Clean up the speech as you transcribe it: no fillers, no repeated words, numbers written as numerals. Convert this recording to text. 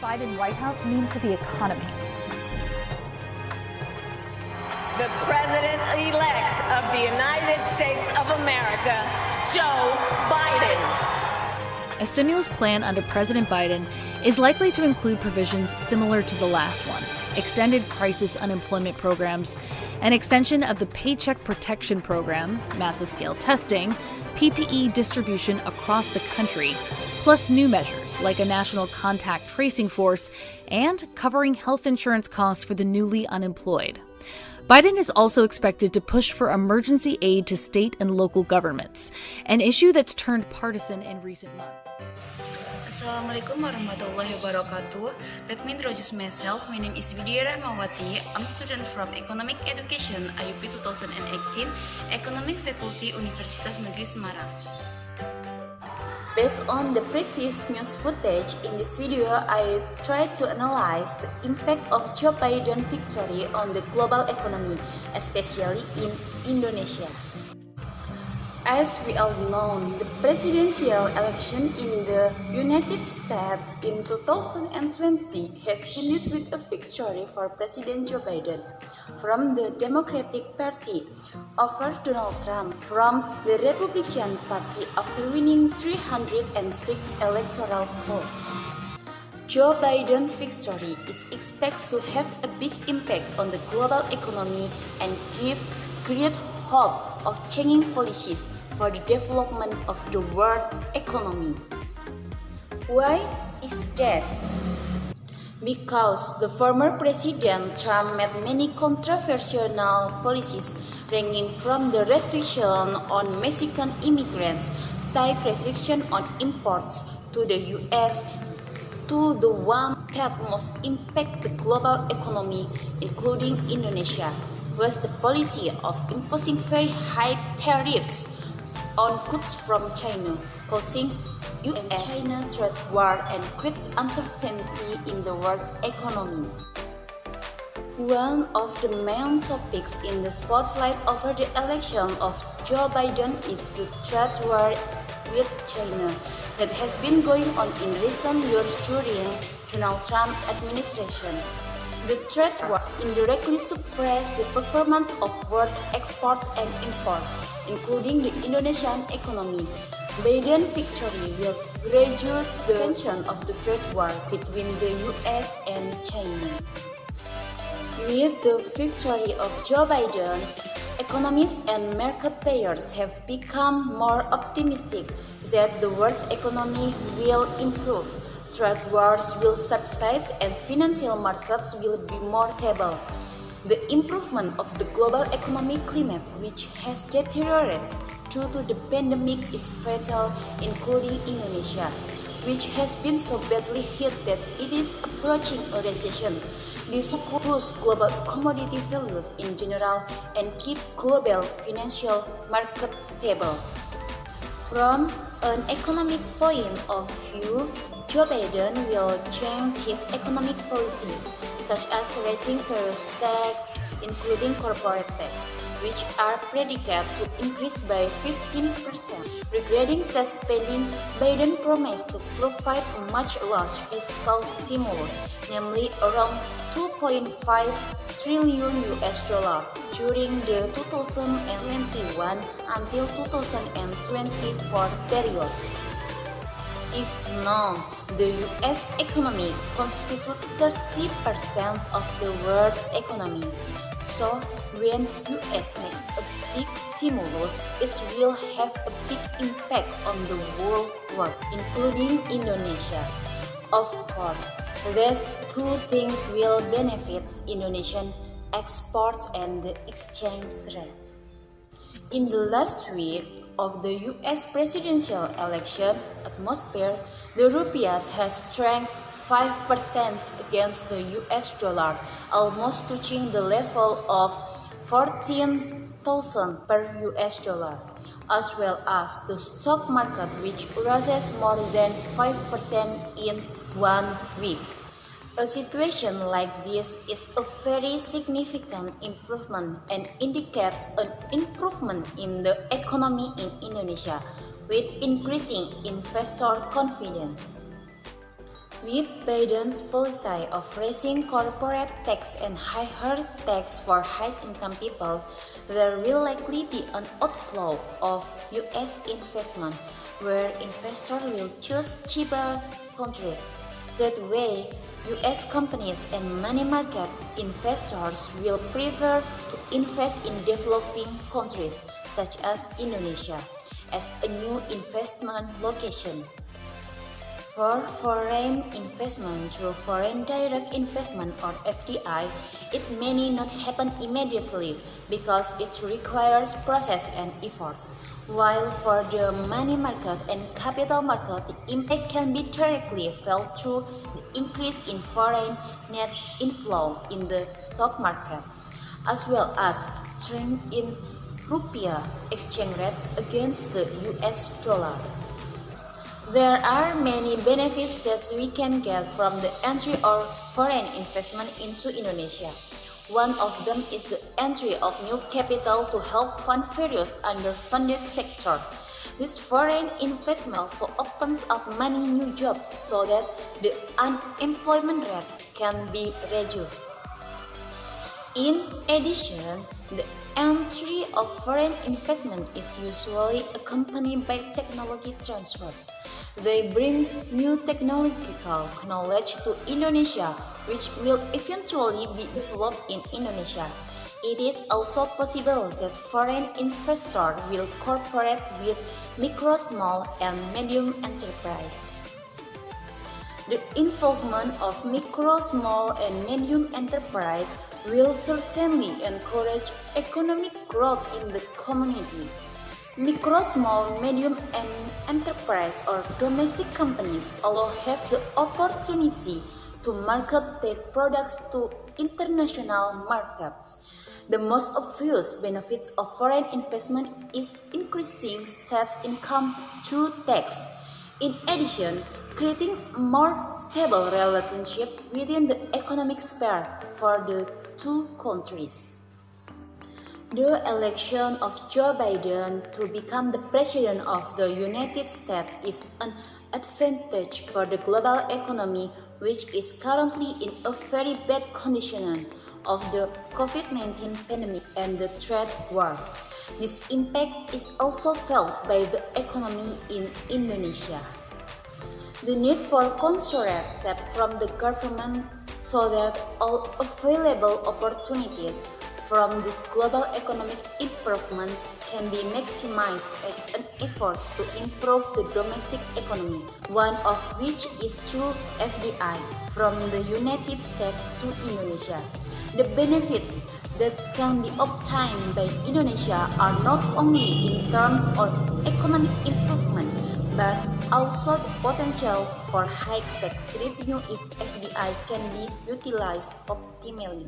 Biden White House mean for the economy? The President-elect of the United States of America, Joe Biden. A stimulus plan under President Biden is likely to include provisions similar to the last one: extended crisis unemployment programs, an extension of the Paycheck Protection Program, massive-scale testing, PPE distribution across the country, plus new measures like a national contact tracing force and covering health insurance costs for the newly unemployed. Biden is also expected to push for emergency aid to state and local governments, an issue that's turned partisan in recent months. Assalamu'alaikum warahmatullahi wabarakatuh. Let me introduce myself. My name is Widiya Rahmawati. I'm a student from Economic Education IUP 2018, Economic Faculty Universitas Negeri Semarang. Based on the previous news footage, in this video I try to analyze the impact of Joe Biden's victory on the global economy, especially in Indonesia. As we all know, the presidential election in the United States in 2020 has ended with a victory for President Joe Biden from the Democratic Party over Donald Trump from the Republican Party after winning 306 electoral votes. Joe Biden's victory is expected to have a big impact on the global economy and create hope of changing policies for the development of the world's economy. Why is that? Because the former President Trump made many controversial policies ranging from the restriction on Mexican immigrants, type restriction on imports to the US, to the one that most impact the global economy, including Indonesia, was the policy of imposing very high tariffs on goods from China, causing US-China trade war and creates uncertainty in the world's economy. One of the main topics in the spotlight over the election of Joe Biden is the trade war with China that has been going on in recent years during Donald Trump administration. The trade war indirectly suppressed the performance of world exports and imports, including the Indonesian economy. Biden's victory will reduce the tension of the trade war between the US and China. With the victory of Joe Biden, economists and market players have become more optimistic that the world's economy will improve, trade wars will subside, and financial markets will be more stable. The improvement of the global economic climate, which has deteriorated due to the pandemic, is fatal, including Indonesia, which has been so badly hit that it is approaching a recession. This will boost global commodity values in general and keep global financial markets stable. From an economic point of view, Joe Biden will change his economic policies, such as raising various taxes, including corporate tax, which are predicted to increase by 15%. Regarding state spending, Biden promised to provide a much larger fiscal stimulus, namely around $2.5 trillion during the 2021 until 2024 period. Is known the US economy constitutes 30% of the world's economy. So when US makes a big stimulus, it will have a big impact on the whole world, including Indonesia. Of course, these two things will benefit Indonesian exports and the exchange rate. In the last week of the US presidential election atmosphere, the rupiah has strengthened 5% against the US dollar, almost touching the level of 14,000 per US dollar, as well as the stock market, which rises more than 5% in 1 week. A situation like this is a very significant improvement and indicates an improvement in the economy in Indonesia, with increasing investor confidence. With Biden's policy of raising corporate tax and higher tax for high-income people, there will likely be an outflow of U.S. investment, where investors will choose cheaper countries. That way, U.S. companies and money market investors will prefer to invest in developing countries, such as Indonesia, as a new investment location. For foreign investment through foreign direct investment or FDI, it may not happen immediately because it requires process and efforts. While for the money market and capital market, the impact can be directly felt through the increase in foreign net inflow in the stock market, as well as strength in rupiah exchange rate against the US dollar. There are many benefits that we can get from the entry of foreign investment into Indonesia. One of them is the entry of new capital to help fund various underfunded sectors. This foreign investment also opens up many new jobs so that the unemployment rate can be reduced. In addition, the entry of foreign investment is usually accompanied by technology transfer. They bring new technological knowledge to Indonesia, which will eventually be developed in Indonesia. It is also possible that foreign investors will cooperate with micro, small, and medium enterprise. The involvement of micro, small, and medium enterprise will certainly encourage economic growth in the community. Micro, small, medium, and enterprise or domestic companies also have the opportunity to market their products to international markets. The most obvious benefits of foreign investment is increasing state income through tax. In addition, creating a more stable relationship within the economic sphere for the two countries. The election of Joe Biden to become the president of the United States is an advantage for the global economy, which is currently in a very bad condition of the COVID-19 pandemic and the trade war. This impact is also felt by the economy in Indonesia. The need for concerted steps from the government so that all available opportunities from this global economic improvement can be maximized as an effort to improve the domestic economy, one of which is through FDI from the United States to Indonesia. The benefits that can be obtained by Indonesia are not only in terms of economic improvement, but also the potential for high tax revenue if FDI can be utilized optimally.